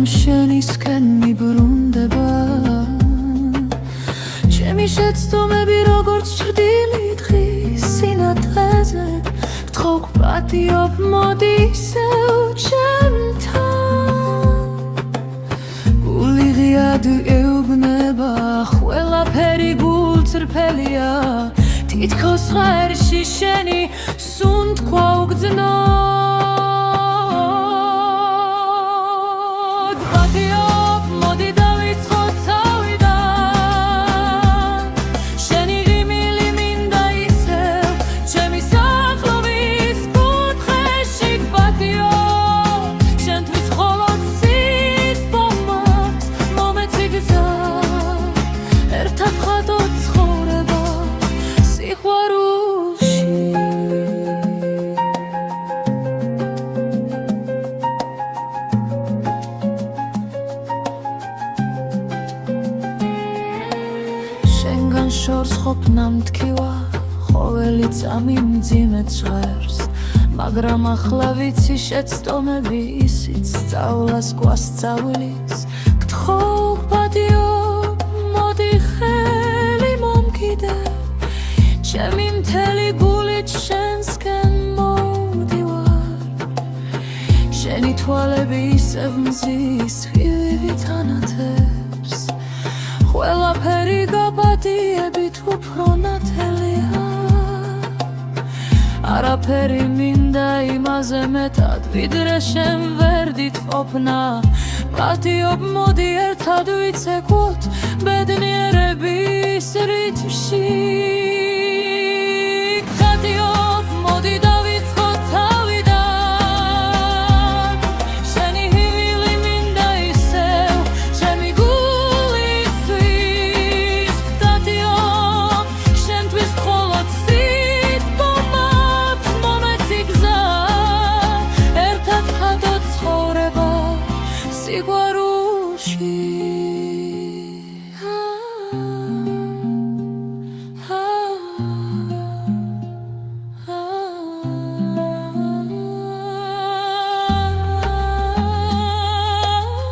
შენისკენ მიბრუნდება ჩემი შეცდომები როგორც ჭრდილი დღის სინათლეზე გთხოვ პატიობ მოდი ისევ ჩემთან გული ღიად ეუბნება ყველაფერი გულწრფელია თითქოს ღერში შენი სუნთქვა უგზნოდ პატიობ მოდი დავიწყოთ თავიდან შენი ღიმილი მინდა ისევ ჩემი სახლობის კუთხეში პატიობ შენთვის მხოლოდ სიტყვამაც მომეცი გზა ერთად ვხატოთ ცხოვრება სიყვარულში შენგან შორს ყოფნა მტკივა ყოველი წამი მძიმედ ჟღერს მაგრამ ახლა ვიცი შეცდომები ისიც სწავლას გვასწავლის გთხოვ პატიობ მოდი ხელი მომკიდე ჩემი მთელი გულით შენსკენ მოვდივარ შენი თვალები ისევ მზის ხილივით ანათებს ყველაფერი გაპატიებით უფრო ნათელია არაფერი მინდა იმაზე მეტად ვიდრე შენ ვერდით ყოფნა პატიობ მოდი ერთად ვიცეკვოთ ბედნიერების რითმში პატიობ მოდი დავიწყოთ თავიდან შენი ღიმილი მინდა ისევ ჩემი გულისთვის პატიობ შენთვის მხოლოდ სიტყვამაც მომეცი გზა ერთად ვხატოთ ცხოვრება სიყვარულში